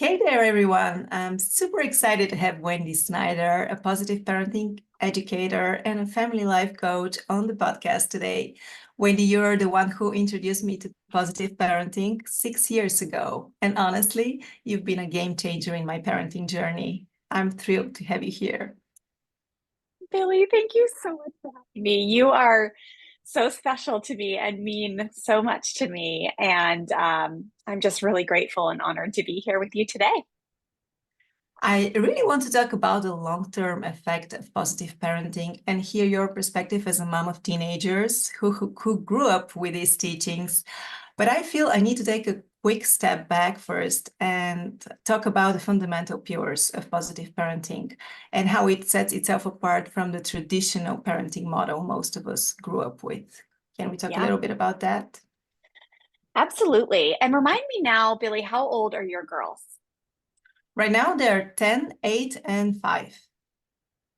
Hey there, everyone. I'm super excited to have Wendy Snyder, a positive parenting educator and a family life coach, on the podcast today. Wendy, you're the one who introduced me to positive parenting 6 years ago. And honestly, you've been a game changer in my parenting journey. I'm thrilled to have you here. Billy, thank you so much for having me. You are so special to me and mean so much to me. And I'm just really grateful and honored to be here with you today. I really want to talk about the long-term effect of positive parenting and hear your perspective as a mom of teenagers who grew up with these teachings. But I feel I need to take a quick step back first and talk about the fundamental pillars of positive parenting and how it sets itself apart from the traditional parenting model most of us grew up with. Can we talk a Yeah, little bit about that? absolutely. And remind me now, Billy, how old are your girls? Right now, they're 10, 8, and 5.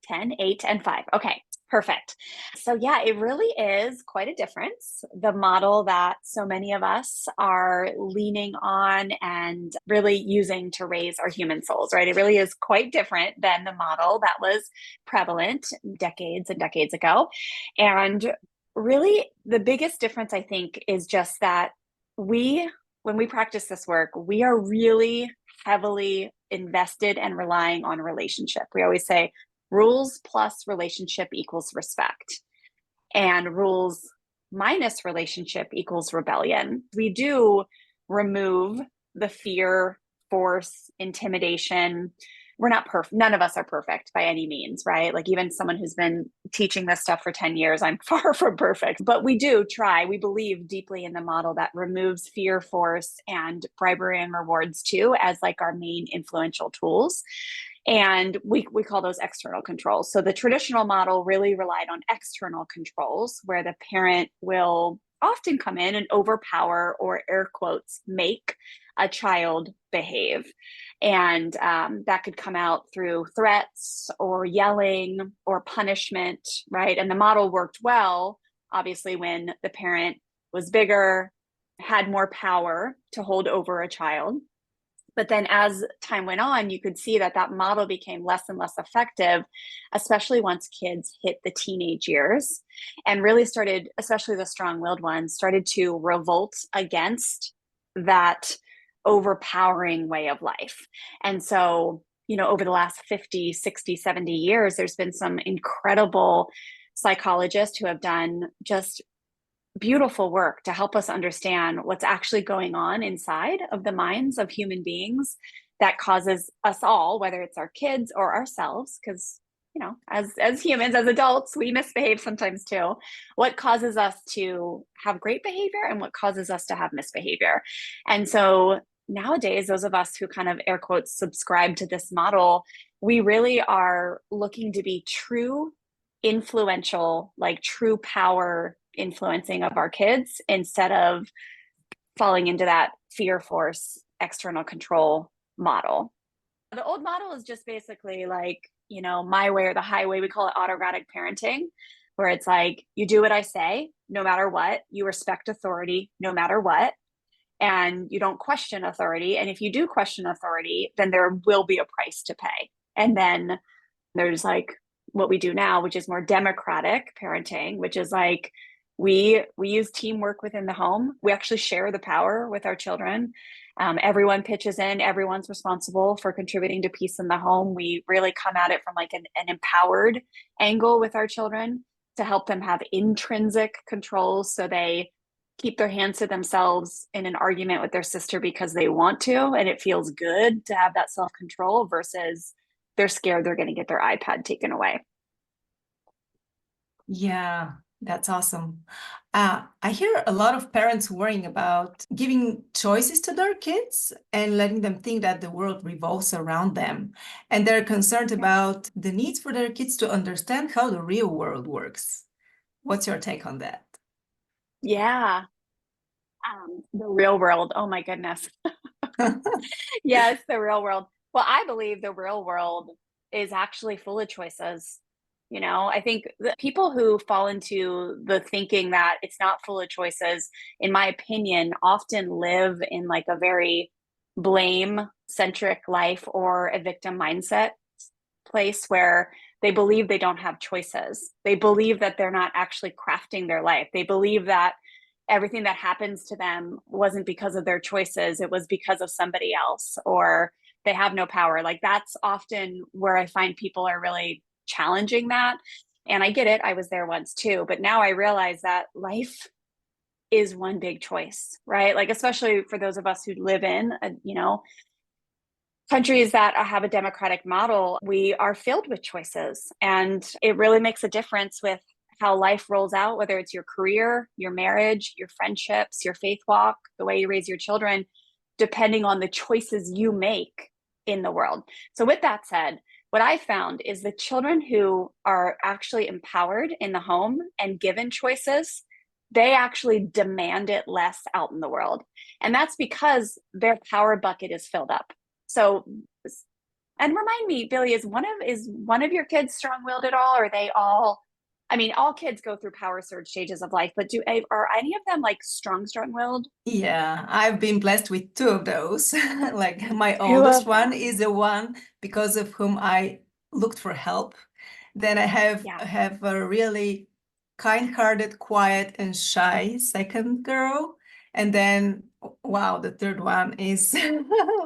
10, 8, and 5. Okay, perfect. So, yeah, it really is quite a difference. The model that so many of us are leaning on and really using to raise our human souls, right? It really is quite different than the model that was prevalent decades and decades ago. And really, the biggest difference, I think, is just that we, when we practice this work, we are really heavily invested and relying on relationship. We always say, rules plus relationship equals respect, and rules minus relationship equals rebellion. We do remove the fear, force, intimidation. We're not perfect. None of us are perfect by any means, right? Like, even someone who's been teaching this stuff for 10 years, I'm far from perfect, but we do try. We believe deeply in the model that removes fear, force, and bribery and rewards too, as like our main influential tools. And we call those external controls. So the traditional model really relied on external controls, where the parent will often come in and overpower, or air quotes, make a child behave. And that could come out through threats or yelling or punishment, right? And the model worked well, obviously, when the parent was bigger, had more power to hold over a child. But then as time went on, you could see that that model became less and less effective, especially once kids hit the teenage years and really started, especially the strong-willed ones, started to revolt against that overpowering way of life. And so, over the last 50, 60, 70 years, there's been some incredible psychologists who have done just beautiful work to help us understand what's actually going on inside of the minds of human beings that causes us all, whether it's our kids or ourselves, because as humans, as adults, we misbehave sometimes too. What causes us to have great behavior and what causes us to have misbehavior. And so nowadays, those of us who kind of air quotes subscribe to this model, we really are looking to be true influential, like true power influencing of our kids, instead of falling into that fear, force, external control model. The old model is just basically like, my way or the highway. We call it autocratic parenting, where it's like, you do what I say, no matter what, you respect authority, no matter what, and you don't question authority. And if you do question authority, then there will be a price to pay. And then there's like what we do now, which is more democratic parenting, which is like, we use teamwork within the home. We actually share the power with our children. Everyone pitches in. Everyone's responsible for contributing to peace in the home. We really come at it from like an empowered angle with our children to help them have intrinsic controls, so they keep their hands to themselves in an argument with their sister because they want to, and it feels good to have that self-control, versus they're scared they're going to get their iPad taken away. Yeah, that's awesome. I hear a lot of parents worrying about giving choices to their kids and letting them think that the world revolves around them. And they're concerned Yeah. about the needs for their kids to understand how the real world works. What's your take on that? Yeah. The real world. Oh my goodness. Yes, the real world. Well, I believe the real world is actually full of choices. I think the people who fall into the thinking that it's not full of choices, in my opinion, often live in like a very blame centric life or a victim mindset place where they believe they don't have choices. They believe that they're not actually crafting their life. They believe that everything that happens to them wasn't because of their choices, it was because of somebody else, or they have no power. Like that's often where I find people are really challenging that. And I get it. I was there once too, but now I realize that life is one big choice, right? Like, especially for those of us who live in, countries that have a democratic model, we are filled with choices. And it really makes a difference with how life rolls out, whether it's your career, your marriage, your friendships, your faith walk, the way you raise your children, depending on the choices you make in the world. So, with that said, what I found is the children who are actually empowered in the home and given choices, they actually demand it less out in the world. And that's because their power bucket is filled up. So, and remind me, Billy, is one of your kids strong-willed at all? Or are they all, I mean, all kids go through power surge stages of life, but are any of them like strong-willed? Yeah, I've been blessed with two of those. Like my Two oldest of one them. is the one because of whom I looked for help. Then I have Yeah. have a really kind-hearted, quiet, and shy second girl. And then, wow, the third one is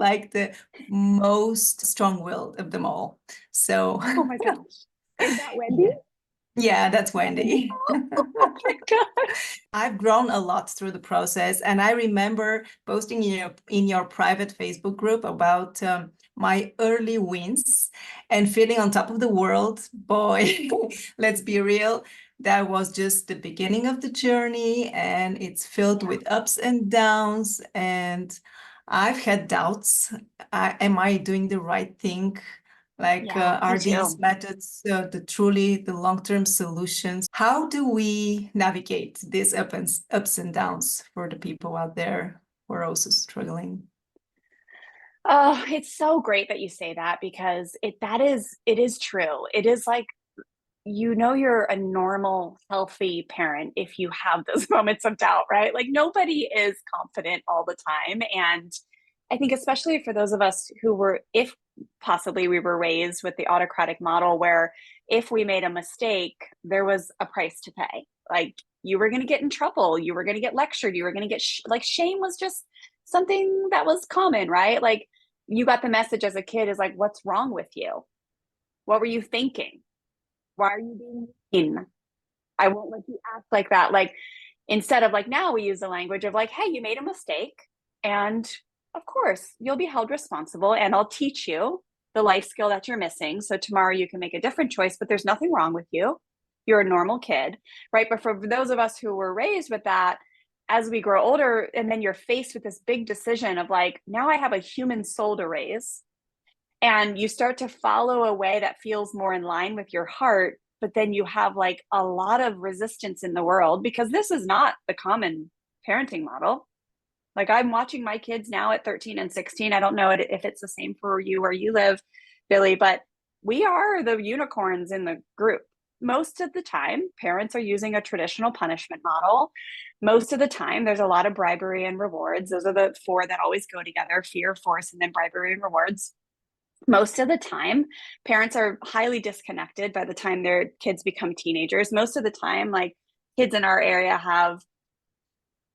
like the most strong-willed of them all. So, Oh my gosh. Is that Wendy? yeah, yeah, that's Is that Wendy? Wendy. Oh my gosh. I've grown a lot through the process, and I remember posting in your private Facebook group about my early wins and feeling on top of the world. Boy, let's be real, that was just the beginning of the journey, and it's filled Yeah. with ups and downs. And I've had doubts. Am I doing the right thing? Like, Yeah, me are these too. methods the long-term solutions? How do we navigate these ups and downs for the people out there who are also struggling? Oh, it's so great that you say that because it is true. It is like you're a normal, healthy parent if you have those moments of doubt, right? Like nobody is confident all the time. And I think, especially for those of us who were, if possibly we were raised with the autocratic model where if we made a mistake, there was a price to pay. Like you were going to get in trouble, you were going to get lectured, you were going to get like shame was just something that was common, right? Like you got the message as a kid is like, what's wrong with you? What were you thinking? Why are you being mean? I won't let you act like that. Like, instead of like now we use the language of like, hey, you made a mistake. And of course, you'll be held responsible and I'll teach you the life skill that you're missing. So tomorrow you can make a different choice, but there's nothing wrong with you. You're a normal kid, right? But for those of us who were raised with that, as we grow older, and then you're faced with this big decision of like, now I have a human soul to raise and you start to follow a way that feels more in line with your heart, but then you have like a lot of resistance in the world because this is not the common parenting model. Like I'm watching my kids now at 13 and 16. I don't know if it's the same for you where you live, Billy, but we are the unicorns in the group. Most of the time, parents are using a traditional punishment model. Most of the time, there's a lot of bribery and rewards. Those are the four that always go together: fear, force, and then bribery and rewards. Most of the time, parents are highly disconnected by the time their kids become teenagers. Most of the time, like kids in our area have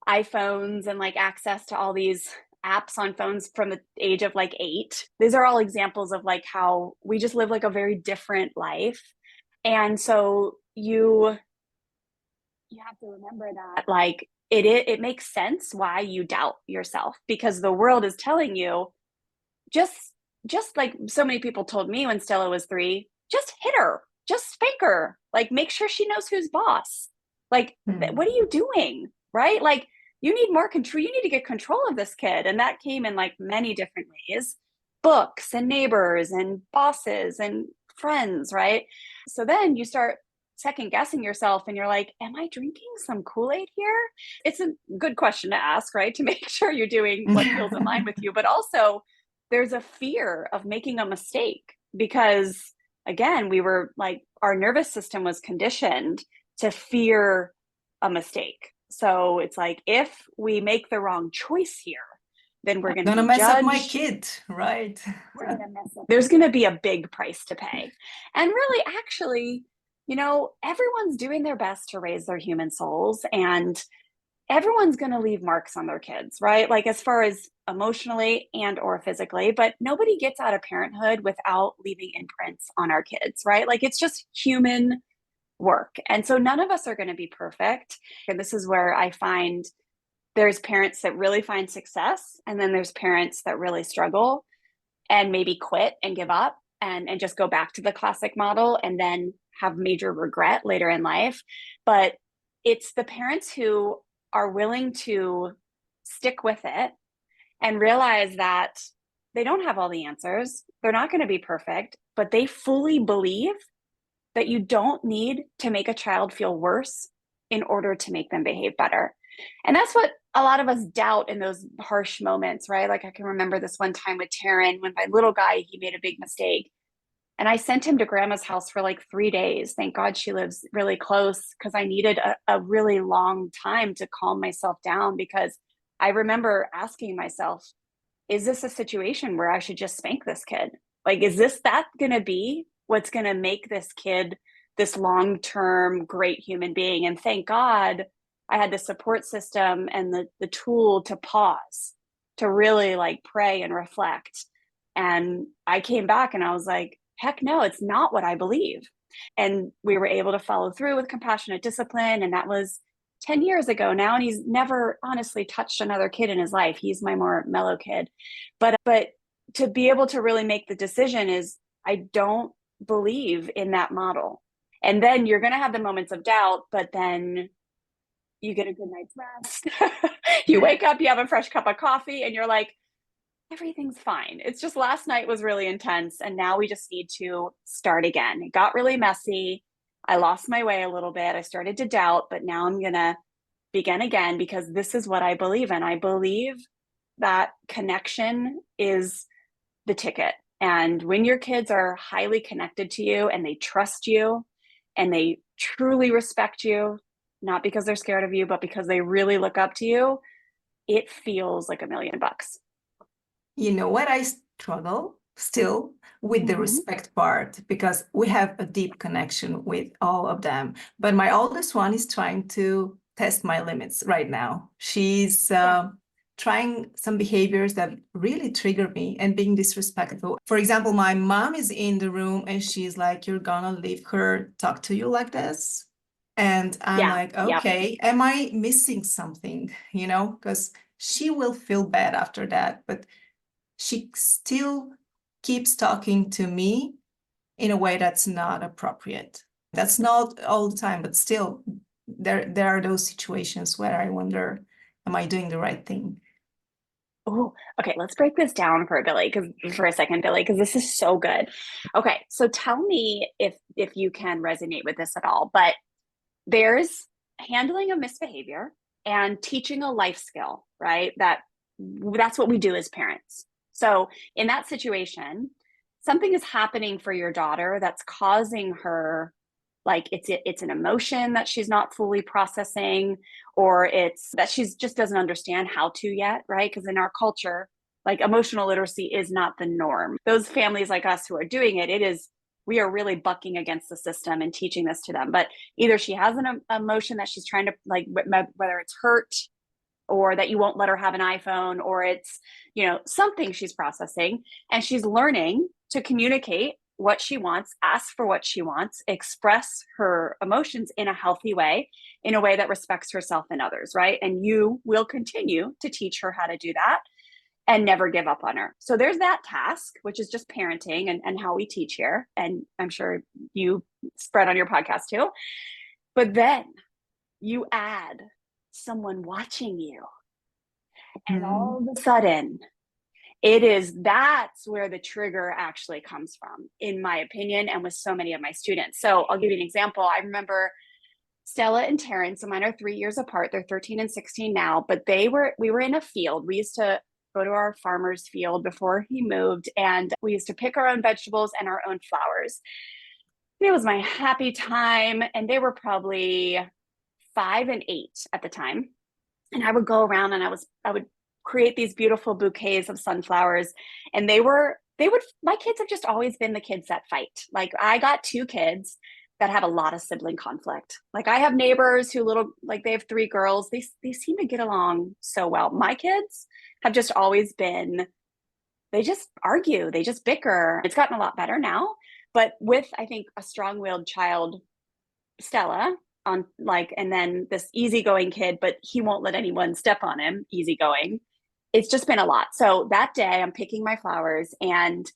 iPhones and like access to all these apps on phones from the age of like 8. These are all examples of like how we just live like a very different life. And so you have to remember that like it makes sense why you doubt yourself because the world is telling you just just like so many people told me when Stella was 3, just hit her, just spank her, like make sure she knows who's boss. Like what are Hmm. you doing? Right? Like you need more control. You need to get control of this kid. And that came in like many different ways. Books and neighbors and bosses and friends, right? So then you start second guessing yourself and you're like, am I drinking some Kool-Aid here? It's a good question to ask, right? To make sure you're doing what feels in line with you, but also there's a fear of making a mistake because again we were like our nervous system was conditioned to fear a mistake. So it's like if we make the wrong choice here, then we're going to Gonna be mess up my judged. kid, right? We're going to mess up. There's going to be a big price to pay. And really, actually, everyone's doing their best to raise their human souls, and everyone's going to leave marks on their kids, right? Like as far as emotionally and or physically, but nobody gets out of parenthood without leaving imprints on our kids, right? Like it's just human work. And so none of us are going to be perfect. And this is where I find there's parents that really find success, and then there's parents that really struggle and maybe quit and give up and just go back to the classic model and then have major regret later in life. But it's the parents who are willing to stick with it and realize that they don't have all the answers. They're not going to be perfect, but they fully believe that you don't need to make a child feel worse in order to make them behave better. And that's what a lot of us doubt in those harsh moments, right? Like I can remember this one time with Taryn when my little guy, he made a big mistake. And I sent him to grandma's house for like 3 days. Thank God she lives really close, because I needed a really long time to calm myself down, because I remember asking myself, is this a situation where I should just spank this kid? Like, is that going to be what's going to make this kid this long-term great human being? And thank God I had the support system and the tool to pause, to really like pray and reflect. And I came back and I was like, heck no, it's not what I believe. And we were able to follow through with compassionate discipline. And that was 10 years ago now. And he's never honestly touched another kid in his life. He's my more mellow kid. But to be able to really make the decision is, I don't believe in that model. And then you're going to have the moments of doubt, but then you get a good night's rest. You wake up, you have a fresh cup of coffee, and you're like, everything's fine. It's just last night was really intense, and now we just need to start again. It got really messy. I lost my way a little bit. I started to doubt, but now I'm going to begin again, because this is what I believe in. I believe that connection is the ticket. And when your kids are highly connected to you and they trust you and they truly respect you, not because they're scared of you, but because they really look up to you, it feels like $1,000,000. You know what? I struggle still with the Mm-hmm. respect part, because we have a deep connection with all of them. But my oldest one is trying to test my limits right now. She's trying some behaviors that really trigger me and being disrespectful. For example, my mom is in the room and she's like, "You're gonna leave her talk to you like this?" And I'm Yeah. like, Yep. okay, am I missing something? Because she will feel bad after that. But she still keeps talking to me in a way that's not appropriate. That's not all the time, but still, there are those situations where I wonder, am I doing the right thing? Oh, okay. Let's break this down for a second, Billy, because this is so good. Okay, so tell me if you can resonate with this at all. But there's handling of misbehavior and teaching a life skill, right? That's what we do as parents. So in that situation, something is happening for your daughter that's causing her, like it's an emotion that she's not fully processing, or it's that she's just doesn't understand how to yet, right? Because in our culture, like emotional literacy is not the norm. Those families like us who are doing it, we are really bucking against the system and teaching this to them. But either she has an emotion that she's trying to, like, whether it's hurt, or that you won't let her have an iPhone, or it's, something she's processing, and she's learning to communicate what she wants, ask for what she wants, express her emotions in a healthy way, in a way that respects herself and others, right? And you will continue to teach her how to do that and never give up on her. So there's that task, which is just parenting and how we teach here. And I'm sure you spread on your podcast too. But then you add someone watching you. And all of a sudden, that's where the trigger actually comes from, in my opinion, and with so many of my students. So I'll give you an example. I remember Stella and Terrence, so mine are 3 years apart. They're 13 and 16 now, but we were in a field. We used to go to our farmer's field before he moved, and we used to pick our own vegetables and our own flowers. It was my happy time, and they were probably 5 and 8 at the time. And I would go around and I would create these beautiful bouquets of sunflowers. And my kids have just always been the kids that fight. Like I got two kids that have a lot of sibling conflict. Like I have neighbors who they have three girls. They seem to get along so well. My kids have just always been, they just argue, they just bicker. It's gotten a lot better now, but with, I think, a strong-willed child, Stella, and then this easygoing kid, but he won't let anyone step on him, easygoing. It's just been a lot. So that day I'm picking my flowers and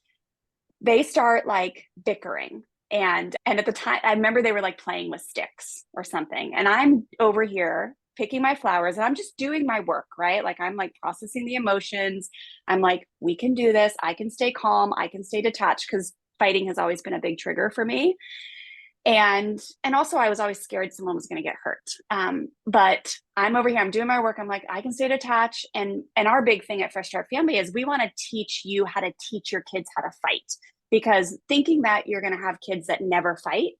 they start like bickering. And at the time, I remember they were like playing with sticks or something. And I'm over here picking my flowers and I'm just doing my work, right? Like I'm like processing the emotions. I'm like, we can do this. I can stay calm. I can stay detached because fighting has always been a big trigger for me. And also I was always scared someone was going to get hurt. But I'm over here, I'm doing my work. I'm like, I can stay detached. And our big thing at Fresh Start Family is we want to teach you how to teach your kids how to fight, because thinking that you're going to have kids that never fight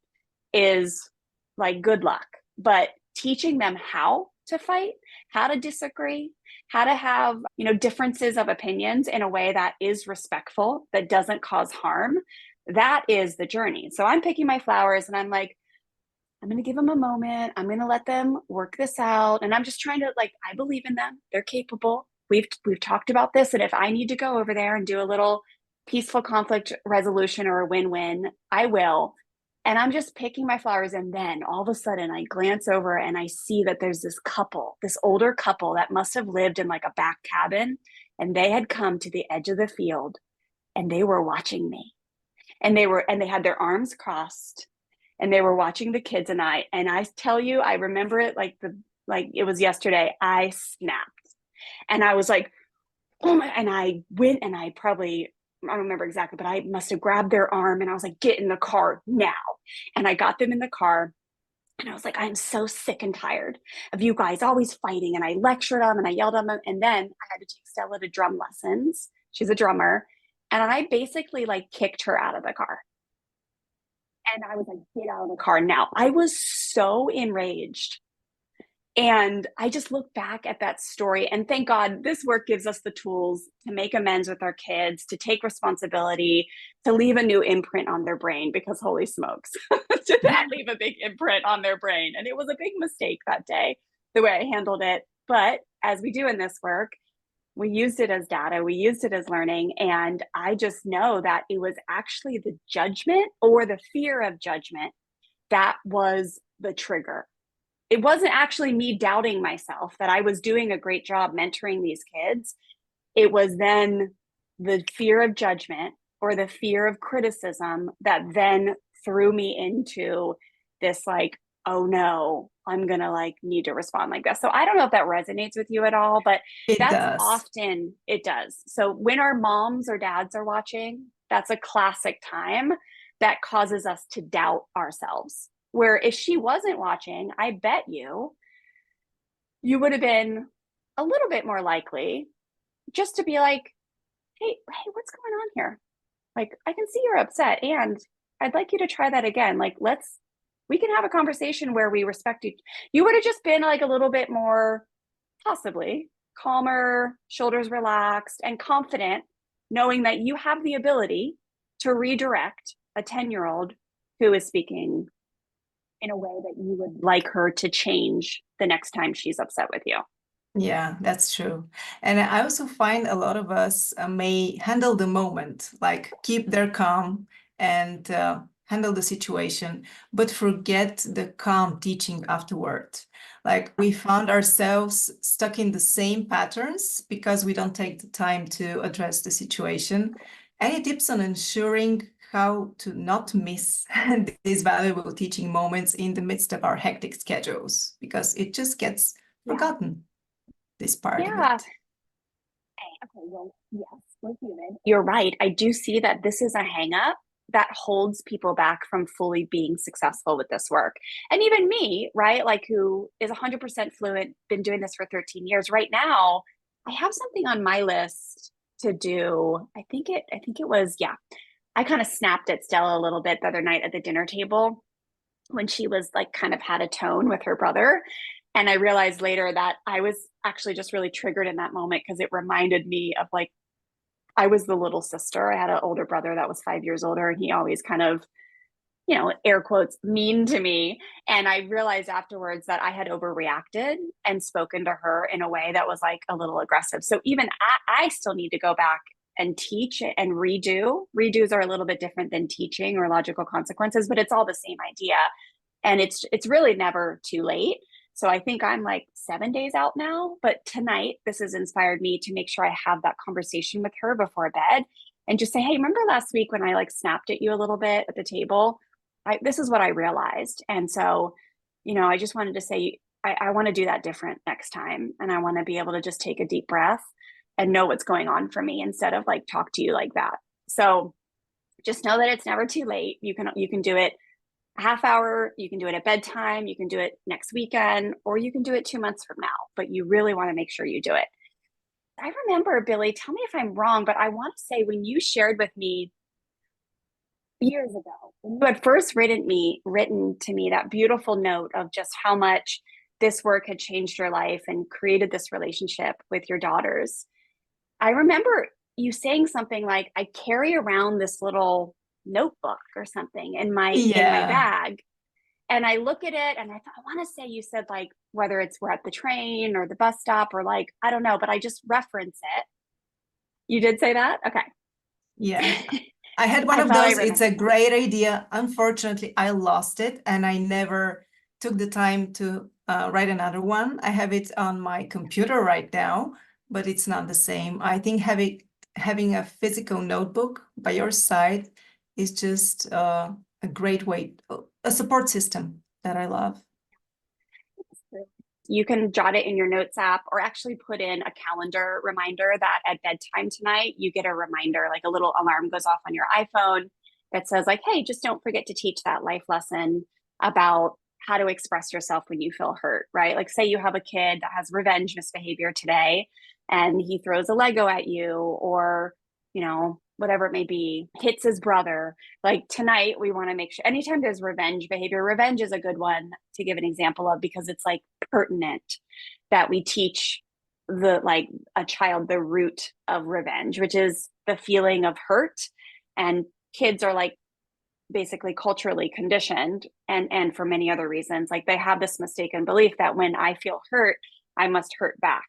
is like good luck. But teaching them how to fight, how to disagree, how to have, differences of opinions in a way that is respectful, that doesn't cause harm, that is the journey. So I'm picking my flowers and I'm like, I'm going to give them a moment. I'm going to let them work this out. And I'm just trying to, like, I believe in them. They're capable. We've talked about this. And if I need to go over there and do a little peaceful conflict resolution or a win-win, I will. And I'm just picking my flowers. And then all of a sudden I glance over and I see that there's this couple, this older couple that must have lived in like a back cabin. And they had come to the edge of the field and they were watching me. And they had their arms crossed and they were watching the kids and I tell you, I remember it like it was yesterday. I snapped and I was like, oh my, and I went and I don't remember exactly, but I must have grabbed their arm and I was like, get in the car now. And I got them in the car and I was like, I'm so sick and tired of you guys always fighting. And I lectured them and I yelled at them. And then I had to take Stella to drum lessons. She's a drummer. And I basically like kicked her out of the car. And I was like, get out of the car now. I was so enraged. And I just look back at that story and thank God this work gives us the tools to make amends with our kids, to take responsibility, to leave a new imprint on their brain, because holy smokes, did that leave a big imprint on their brain. And it was a big mistake that day, the way I handled it. But as we do in this work, we used it as data, we used it as learning. And I just know that it was actually the judgment or the fear of judgment that was the trigger. It wasn't actually me doubting myself that I was doing a great job mentoring these kids. It was then the fear of judgment or the fear of criticism that then threw me into this like, oh no, I'm gonna like need to respond like this. So I don't know if that resonates with you at all, but It that's does. often, it does. So when our moms or dads are watching, that's a classic time that causes us to doubt ourselves. Where if she wasn't watching, I bet you would have been a little bit more likely just to be like, hey, what's going on here? Like, I can see you're upset and I'd like you to try that again. Like, we can have a conversation where we respect each. You would have just been like a little bit more, possibly calmer, shoulders relaxed, and confident, knowing that you have the ability to redirect a 10-year-old who is speaking in a way that you would like her to change the next time she's upset with you. Yeah, that's true. And I also find a lot of us may handle the moment, like keep their calm and handle the situation, but forget the calm teaching afterward. Like we found ourselves stuck in the same patterns because we don't take the time to address the situation. Any tips on ensuring how to not miss these valuable teaching moments in the midst of our hectic schedules? Because it just gets Yeah. forgotten, this part of Yeah. it. Okay, well, yes, we're human. You're right. I do see that this is a hang up that holds people back from fully being successful with this work. And even me, right? Like who is 100% fluent, been doing this for 13 years. Right now, I have something on my list to do. I think it was, yeah. I kind of snapped at Stella a little bit the other night at the dinner table when she was like kind of had a tone with her brother. And I realized later that I was actually just really triggered in that moment because it reminded me of like, I was the little sister. I had an older brother that was 5 years older, and he always kind of, air quotes, mean to me. And I realized afterwards that I had overreacted and spoken to her in a way that was like a little aggressive. So even I still need to go back and teach and redo. Redos are a little bit different than teaching or logical consequences, but it's all the same idea. And it's really never too late. So I think I'm like 7 days out now, but tonight this has inspired me to make sure I have that conversation with her before bed and just say, hey, remember last week when I like snapped at you a little bit at the table? This is what I realized. And so, I just wanted to say, I want to do that different next time. And I want to be able to just take a deep breath and know what's going on for me instead of like talk to you like that. So just know that it's never too late. You can do it a half hour, you can do it at bedtime, you can do it next weekend, or you can do it 2 months from now, but you really want to make sure you do it. I remember, Billy, tell me if I'm wrong, but I want to say when you shared with me years ago, when you had first written to me that beautiful note of just how much this work had changed your life and created this relationship with your daughters. I remember you saying something like, I carry around this little notebook or something in my Yeah. bag. And I look at it and I thought, I want to say you said like whether it's we're at the train or the bus stop or like, I don't know, but I just reference it. You did say that? Yeah. Okay. I had one I of thought I those. It's a remembered that. great idea. Unfortunately, I lost it and I never took the time to write another one. I have it on my computer right now, but it's not the same. I think having a physical notebook by your side is just a great way, a support system that I love. You can jot it in your notes app or actually put in a calendar reminder that at bedtime tonight, you get a reminder, like a little alarm goes off on your iPhone that says, like, hey, just don't forget to teach that life lesson about how to express yourself when you feel hurt, right? Like, say you have a kid that has revenge misbehavior today and he throws a Lego at you or, whatever it may be, hits his brother. Like tonight, we want to make sure anytime there's revenge behavior, revenge is a good one to give an example of because it's like pertinent that we teach a child the root of revenge, which is the feeling of hurt. And kids are like basically culturally conditioned and for many other reasons, like they have this mistaken belief that when I feel hurt, I must hurt back,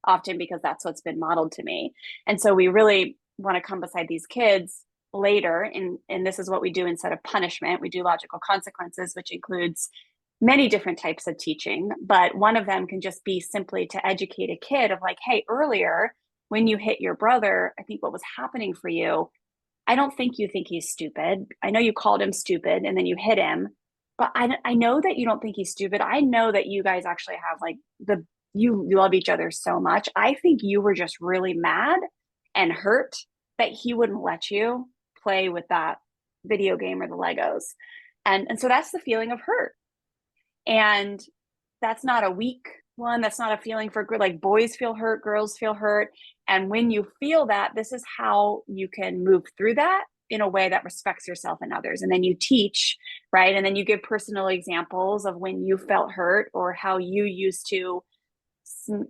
often because that's what's been modeled to me. And so we really want to come beside these kids later and this is what we do instead of punishment. We do logical consequences, which includes many different types of teaching, but one of them can just be simply to educate a kid of like, hey, earlier when you hit your brother, I think what was happening for you, I don't think you think he's stupid. I know you called him stupid and then you hit him, but I know that you don't think he's stupid. I know that you guys actually have like you love each other so much. I think you were just really mad and hurt that he wouldn't let you play with that video game or the Legos. And so that's the feeling of hurt. And that's not a weak one. That's not a feeling for like boys feel hurt, girls feel hurt. And when you feel that, this is how you can move through that in a way that respects yourself and others. And then you teach, right? And then you give personal examples of when you felt hurt or how you used to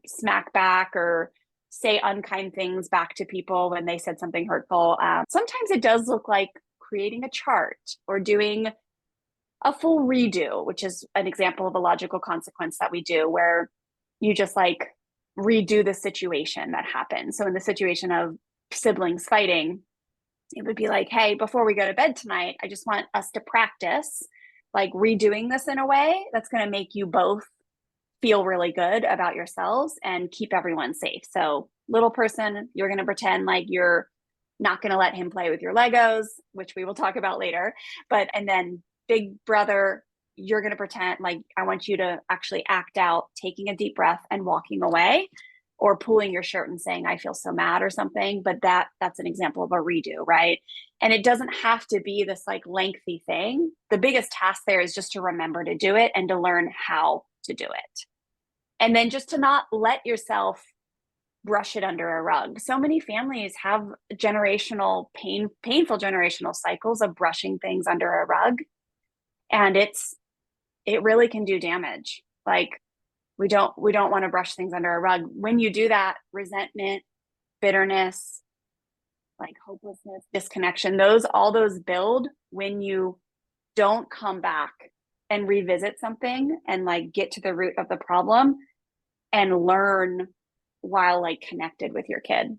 smack back or say unkind things back to people when they said something hurtful. Sometimes it does look like creating a chart or doing a full redo, which is an example of a logical consequence that we do where you just like redo the situation that happened. So in the situation of siblings fighting, it would be like, hey, before we go to bed tonight, I just want us to practice like redoing this in a way that's going to make you both feel really good about yourselves and keep everyone safe. So little person, you're going to pretend like you're not going to let him play with your Legos, which we will talk about later. And then big brother, you're going to pretend like I want you to actually act out taking a deep breath and walking away or pulling your shirt and saying I feel so mad or something, but that's an example of a redo, right? And it doesn't have to be this like lengthy thing. The biggest task there is just to remember to do it and to learn how to do it. And then just to not let yourself brush it under a rug. So many families have painful generational cycles of brushing things under a rug. And it really can do damage, like we don't want to brush things under a rug. When you do that, resentment, bitterness, like hopelessness, disconnection, all those build when you don't come back and revisit something and like get to the root of the problem and learn while like connected with your kid.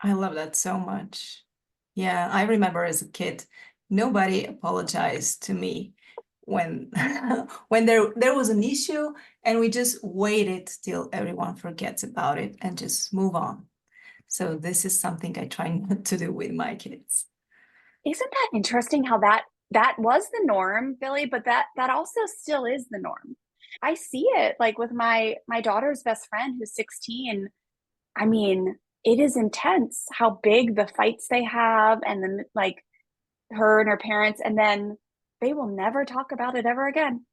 I love that so much. Yeah, I remember as a kid, nobody apologized to me when when there was an issue, and we just waited till everyone forgets about it and just move on. So this is something I try not to do with my kids. Isn't that interesting how that was the norm, Billy, but that also still is the norm. I see it like with my daughter's best friend who's 16. I mean, it is intense how big the fights they have, and then like her and her parents, and then they will never talk about it ever again.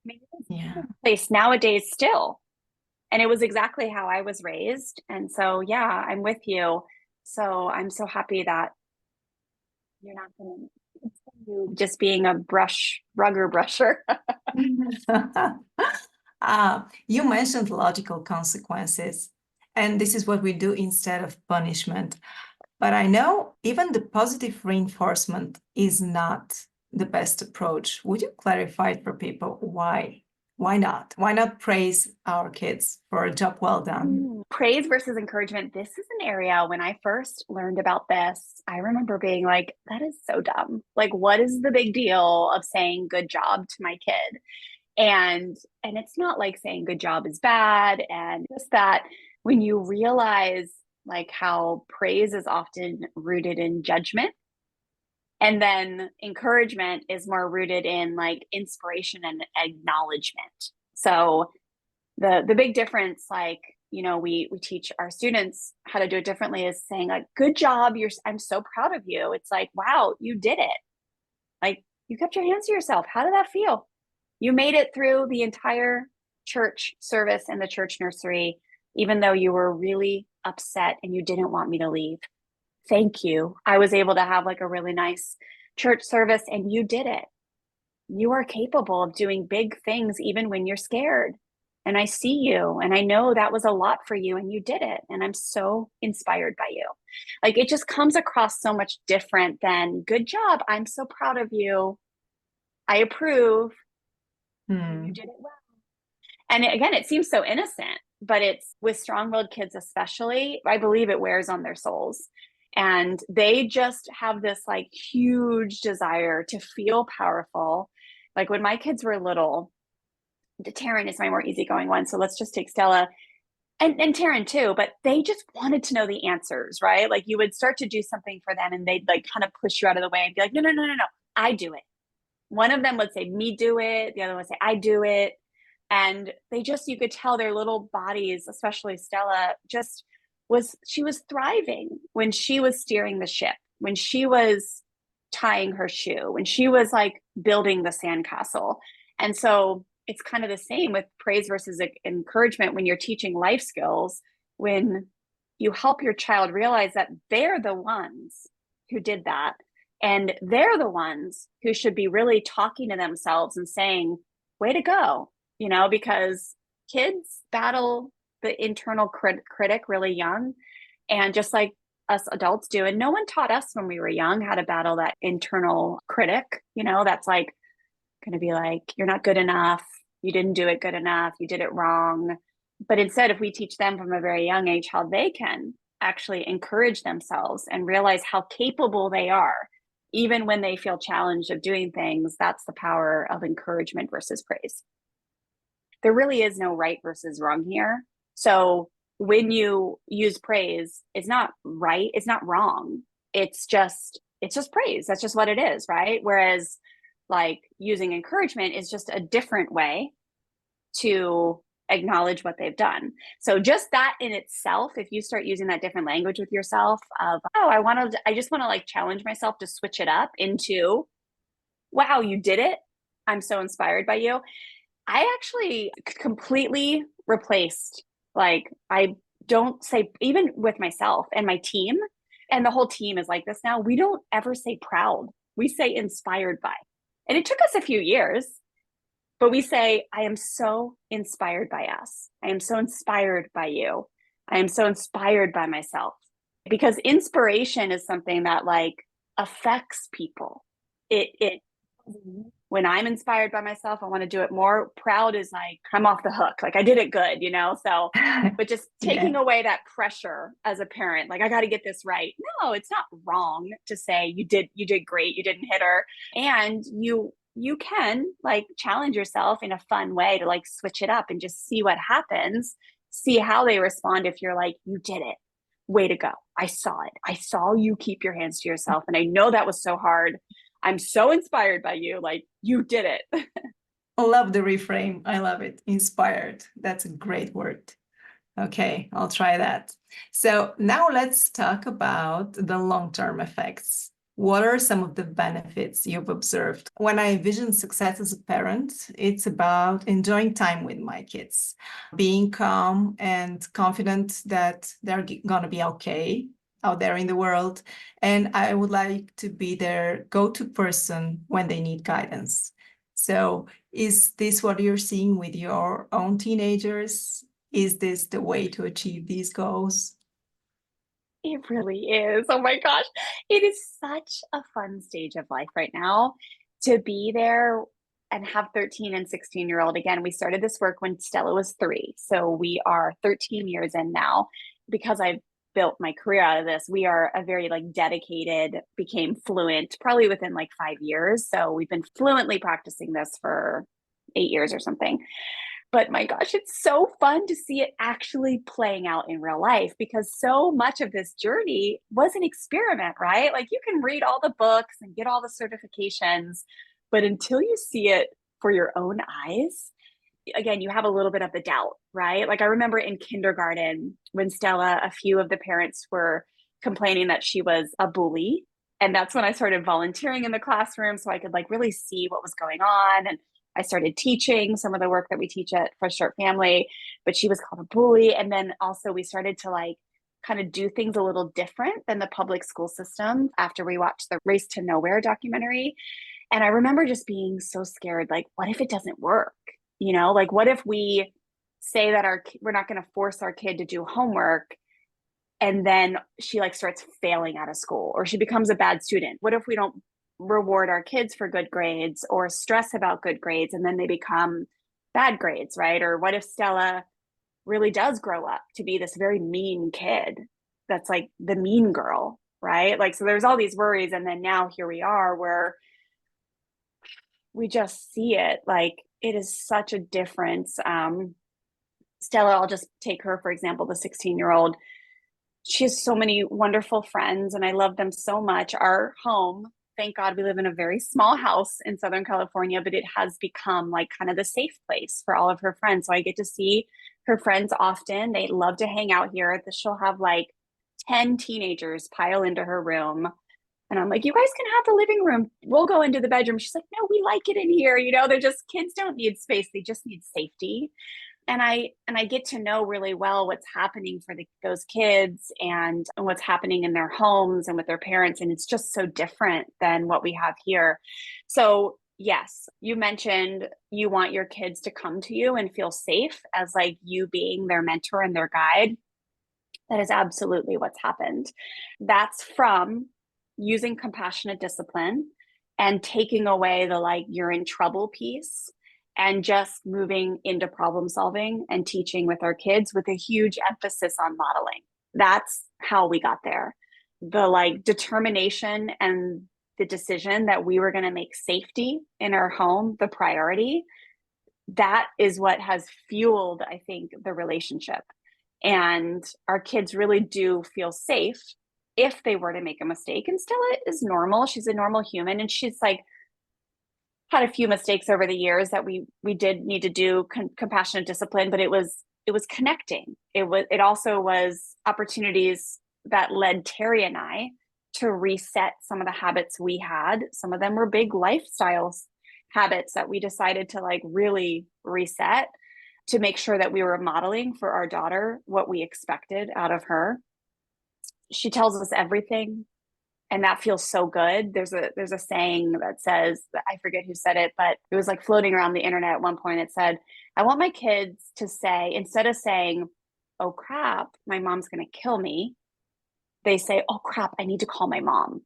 I mean, it's Yeah. place nowadays still. And it was exactly how I was raised. And so, yeah, I'm with you. So I'm so happy that you're not going to continue just being a rugger brusher. You mentioned logical consequences, and this is what we do instead of punishment. But I know even the positive reinforcement is not the best approach. Would you clarify it for people why? Why not? Why not praise our kids for a job well done? Praise versus encouragement. This is an area when I first learned about this, I remember being like, that is so dumb. Like, what is the big deal of saying good job to my kid? And it's not like saying good job is bad. And just that when you realize like how praise is often rooted in judgment, and then encouragement is more rooted in like inspiration and acknowledgement. So the big difference, like, we teach our students how to do it differently, is saying like, good job, I'm so proud of you. It's like, wow, you did it. Like, you kept your hands to yourself. How did that feel? You made it through the entire church service and the church nursery, even though you were really upset and you didn't want me to leave. Thank you. I was able to have like a really nice church service, and you did it. You are capable of doing big things even when you're scared. And I see you, and I know that was a lot for you, and you did it. And I'm so inspired by you. Like, it just comes across so much different than good job. I'm so proud of you. I approve. You Hmm. did it well. And again, it seems so innocent, but it's with strong-willed kids, especially, I believe it wears on their souls. And they just have this like huge desire to feel powerful. Like when my kids were little, Taryn is my more easygoing one. So let's just take Stella and Taryn too, but they just wanted to know the answers, right? Like you would start to do something for them and they'd like kind of push you out of the way and be like, no, no, no, no, no, I do it. One of them would say, me do it. The other one would say, I do it. And they just, you could tell their little bodies, especially Stella, she was thriving when she was steering the ship, when she was tying her shoe, when she was like building the sandcastle. And so it's kind of the same with praise versus encouragement when you're teaching life skills, when you help your child realize that they're the ones who did that. And they're the ones who should be really talking to themselves and saying, way to go, because kids battle the internal critic really young. And just like us adults do, and no one taught us when we were young how to battle that internal critic, that's like going to be like, you're not good enough. You didn't do it good enough. You did it wrong. But instead, if we teach them from a very young age how they can actually encourage themselves and realize how capable they are, even when they feel challenged of doing things, that's the power of encouragement versus praise. There really is no right versus wrong here. So when you use praise, it's not right, it's not wrong. It's just praise. That's just what it is, right? Whereas like using encouragement is just a different way to acknowledge what they've done. So just that in itself, if you start using that different language with yourself of, oh, I just want to like challenge myself to switch it up into, wow, you did it. I'm so inspired by you. I actually completely replaced, like, I don't say, even with myself and my team, and the whole team is like this now, we don't ever say proud. We say inspired by. And it took us a few years. But we say, I am so inspired by us. I am so inspired by you. I am so inspired by myself. Because inspiration is something that like affects people. It when I'm inspired by myself, I want to do it more. Proud is like I'm off the hook. Like I did it good, you know? So, but just Yeah. taking away that pressure as a parent, like I got to get this right. No, it's not wrong to say you did great, you didn't hit her. And you can like challenge yourself in a fun way to like switch it up and just see what happens, see how they respond if you're like, you did it. Way to go. I saw it. I saw you keep your hands to yourself. And I know that was so hard. I'm so inspired by you. Like you did it. I love the reframe. I love it. Inspired. That's a great word. Okay, I'll try that. So now let's talk about the long-term effects. What are some of the benefits you've observed? When I envision success as a parent, it's about enjoying time with my kids, being calm and confident that they're going to be okay out there in the world. And I would like to be their go-to person when they need guidance. So is this what you're seeing with your own teenagers? Is this the way to achieve these goals? It really is. Oh my gosh. It is such a fun stage of life right now to be there and have 13 and 16-year-old. Again, we started this work when Stella was 3. So we are 13 years in now. Because I've built my career out of this, we are a very like dedicated, became fluent probably within like 5 years. So we've been fluently practicing this for 8 years or something. But my gosh, it's so fun to see it actually playing out in real life because so much of this journey was an experiment, right? Like you can read all the books and get all the certifications, but until you see it for your own eyes, again, you have a little bit of the doubt, right? Like I remember in kindergarten when Stella, a few of the parents were complaining that she was a bully. And that's when I started volunteering in the classroom so I could like really see what was going on. And I started teaching some of the work that we teach at Fresh Start Family, but she was called a bully. And then also we started to like kind of do things a little different than the public school system after we watched the Race to Nowhere documentary. And I remember just being so scared, like, what if it doesn't work? You know, like what if we say that we're not going to force our kid to do homework and then she like starts failing out of school or she becomes a bad student? What if we don't reward our kids for good grades or stress about good grades and then they become bad grades, right? Or what if Stella really does grow up to be this very mean kid that's like the mean girl, right? Like, so there's all these worries. And then now here we are where we just see it. Like, it is such a difference. Stella, I'll just take her, for example, the 16-year-old. She has so many wonderful friends and I love them so much. Our home, thank God we live in a very small house in Southern California, but it has become like kind of the safe place for all of her friends. So I get to see her friends often. They love to hang out here. She'll have like 10 teenagers pile into her room. And I'm like, you guys can have the living room. We'll go into the bedroom. She's like, no, we like it in here. You know, they're just kids don't need space. They just need safety. And I get to know really well what's happening for those kids and what's happening in their homes and with their parents. And it's just so different than what we have here. So yes, you mentioned you want your kids to come to you and feel safe as like you being their mentor and their guide. That is absolutely what's happened. That's from using compassionate discipline and taking away the like you're in trouble piece and just moving into problem solving and teaching with our kids with a huge emphasis on modeling. That's how we got there. The like determination and the decision that we were going to make safety in our home the priority, that is what has fueled, I think, the relationship. And our kids really do feel safe if they were to make a mistake. And Stella is normal. She's a normal human. And she's like had a few mistakes over the years that we did need to do compassionate discipline, but it was connecting. It also was opportunities that led Terry and I to reset some of the habits we had. Some of them were big lifestyle habits that we decided to like really reset to make sure that we were modeling for our daughter what we expected out of her. She tells us everything. And that feels so good. There's a saying that says, I forget who said it, but it was like floating around the internet at one point. It said, I want my kids to say, instead of saying, oh crap, my mom's going to kill me, they say, oh crap, I need to call my mom.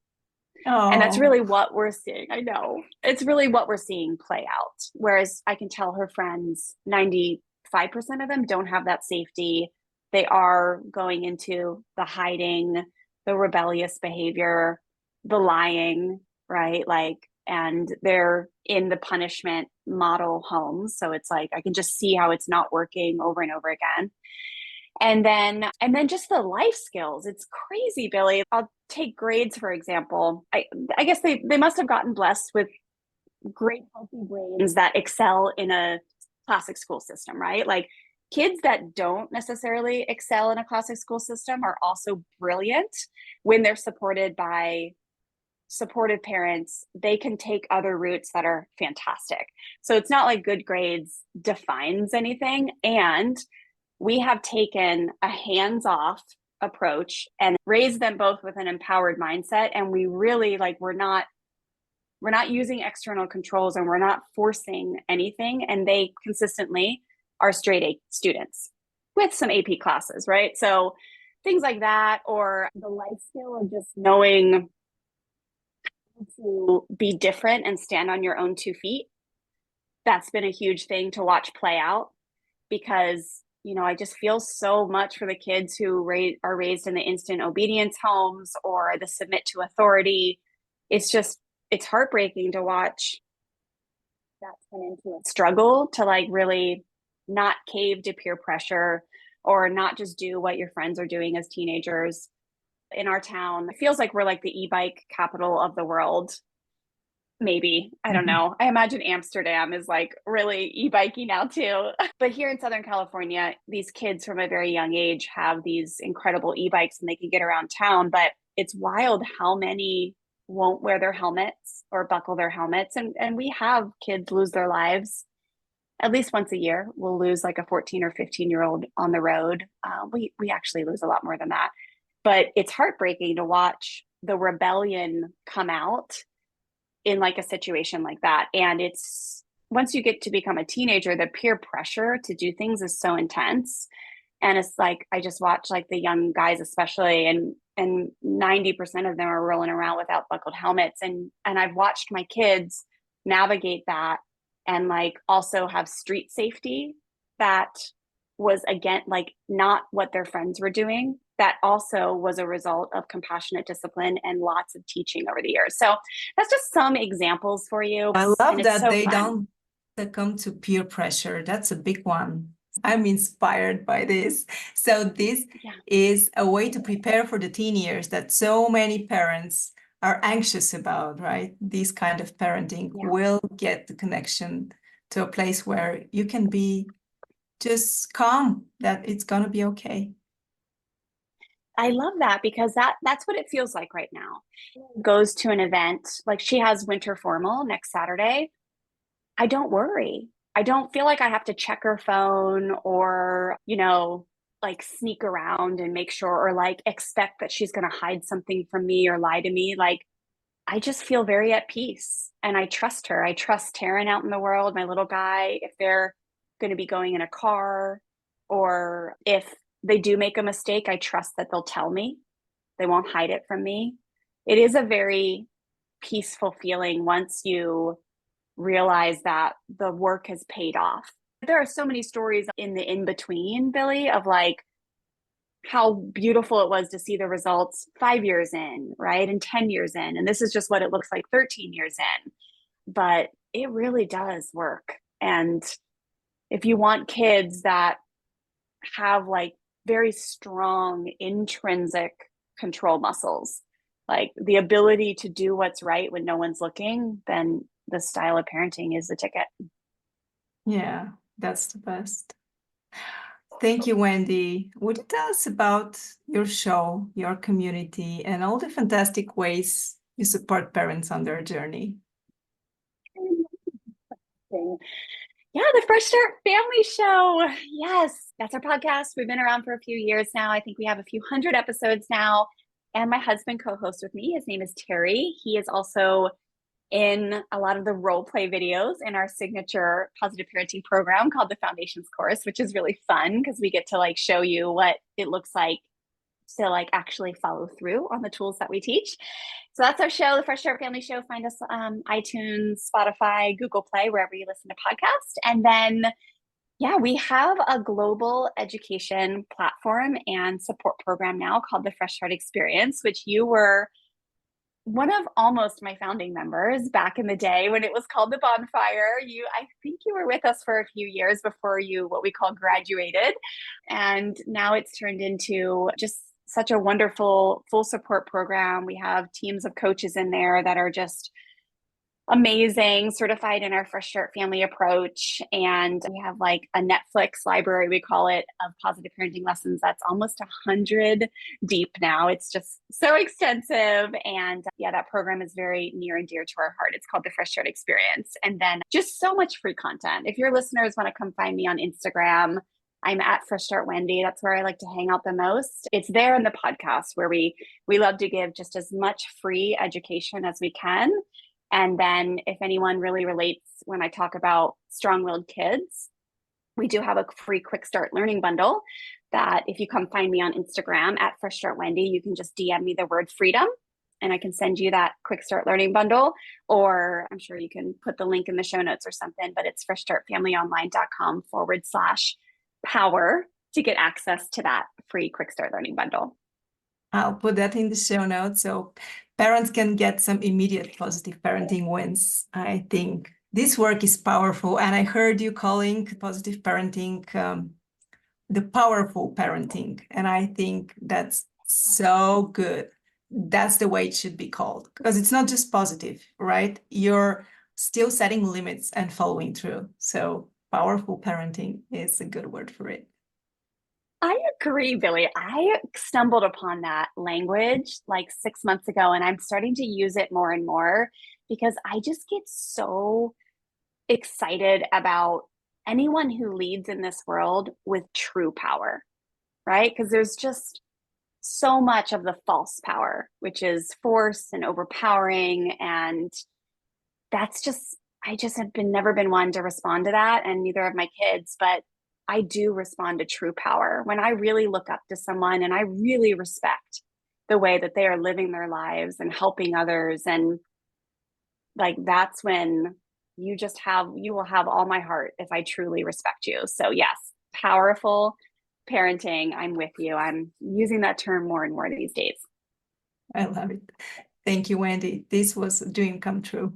And that's Oh, really what we're seeing. I know. It's really what we're seeing play out. Whereas I can tell her friends, 95% of them don't have that safety. They are going into the hiding, the rebellious behavior, the lying, right? Like, and they're in the punishment model homes. So it's like, I can just see how it's not working over and over again. And then just the life skills. It's crazy, Billy. I'll take grades, for example. I guess they must have gotten blessed with great healthy brains that excel in a classic school system, right? Like kids that don't necessarily excel in a classic school system are also brilliant when they're supported by supportive parents. They can take other routes that are fantastic. So it's not like good grades defines anything. And we have taken a hands-off approach and raised them both with an empowered mindset. And we really like, we're not using external controls and we're not forcing anything. And they consistently are straight A students with some AP classes, right? So things like that, or the life skill of just knowing to be different and stand on your own 2 feet. That's been a huge thing to watch play out because I just feel so much for the kids who are raised in the instant obedience homes or the submit to authority. It's heartbreaking to watch that turn into a struggle to like really not cave to peer pressure or not just do what your friends are doing as teenagers. In our town, it feels like we're like the e-bike capital of the world. Maybe. I don't mhm. know. I imagine Amsterdam is like really e-biking now too. But here in Southern California, these kids from a very young age have these incredible e-bikes and they can get around town. But it's wild how many won't wear their helmets or buckle their helmets. And we have kids lose their lives at least once a year. We'll lose like a 14 or 15-year-old on the road. We actually lose a lot more than that. But it's heartbreaking to watch the rebellion come out in like a situation like that. And it's once you get to become a teenager, the peer pressure to do things is so intense. And it's like I just watch like the young guys especially, and 90% of them are rolling around without buckled helmets. And I've watched my kids navigate that and like also have street safety that was again like not what their friends were doing. That also was a result of compassionate discipline and lots of teaching over the years. So that's just some examples for you. I And love it's that so they fun. don't succumb to peer pressure. That's a big one. I'm inspired by this. So this Yeah. is a way to prepare for the teen years that so many parents are anxious about, right? This kind of parenting Yeah. will get the connection to a place where you can be just calm, that it's going to be okay. I love that because that's what it feels like right now. Goes to an event, like she has winter formal next Saturday. I don't worry. I don't feel like I have to check her phone or, like sneak around and make sure or like expect that she's going to hide something from me or lie to me. Like I just feel very at peace and I trust her. I trust Taryn out in the world, my little guy, if they're going to be going in a car or if they do make a mistake, I trust that they'll tell me. They won't hide it from me. It is a very peaceful feeling once you realize that the work has paid off. There are so many stories in the in between, Billy, of like how beautiful it was to see the results 5 years in, right? And 10 years in. And this is just what it looks like 13 years in. But it really does work. And if you want kids that have like very strong intrinsic control muscles, like the ability to do what's right when no one's looking, then the style of parenting is the ticket. Yeah, that's the best. Thank you, Wendy. Would you tell us about your show, your community, and all the fantastic ways you support parents on their journey? Yeah, the Fresh Start Family Show. Yes, that's our podcast. We've been around for a few years now. I think we have a few hundred episodes now. And my husband co-hosts with me. His name is Terry. He is also in a lot of the role play videos in our signature positive parenting program called the Foundations course, which is really fun because we get to like show you what it looks like to like actually follow through on the tools that we teach. So that's our show, the Fresh Start Family Show. Find us iTunes, Spotify, Google Play, wherever you listen to podcasts. And then yeah, we have a global education platform and support program now called the Fresh Start Experience, which you were one of almost my founding members back in the day when it was called the Bonfire. I think you were with us for a few years before you, what we call graduated. And now it's turned into just such a wonderful full support program. We have teams of coaches in there that are just amazing, certified in our Fresh Start family approach. And we have like a Netflix library, we call it, of positive parenting lessons that's almost 100 deep now. It's just so extensive. And yeah, that program is very near and dear to our heart. It's called the Fresh Start Experience. And then just so much free content. If your listeners want to come find me on Instagram, I'm at Fresh Start Wendy. That's where I like to hang out the most. It's there in the podcast where we love to give just as much free education as we can. And then if anyone really relates when I talk about strong-willed kids, we do have a free quick start learning bundle that if you come find me on Instagram at Fresh Start Wendy, you can just DM me the word freedom and I can send you that quick start learning bundle. Or I'm sure you can put the link in the show notes or something, but it's freshstartfamilyonline.com/power to get access to that free quick start learning bundle. I'll put that in the show notes so parents can get some immediate positive parenting wins. I think this work is powerful. And I heard you calling positive parenting the powerful parenting. And I think that's so good. That's the way it should be called, because it's not just positive, right? You're still setting limits and following through. So powerful parenting is a good word for it. I agree, Billy. I stumbled upon that language like 6 months ago, and I'm starting to use it more and more because I just get so excited about anyone who leads in this world with true power, right? Because there's just so much of the false power, which is force and overpowering. And that's just, I just have never been one to respond to that, and neither have my kids, but I do respond to true power when I really look up to someone and I really respect the way that they are living their lives and helping others. And like, that's when you will have all my heart if I truly respect you. So yes, powerful parenting. I'm with you. I'm using that term more and more these days. I love it. Thank you, Wendy. This was a dream come true.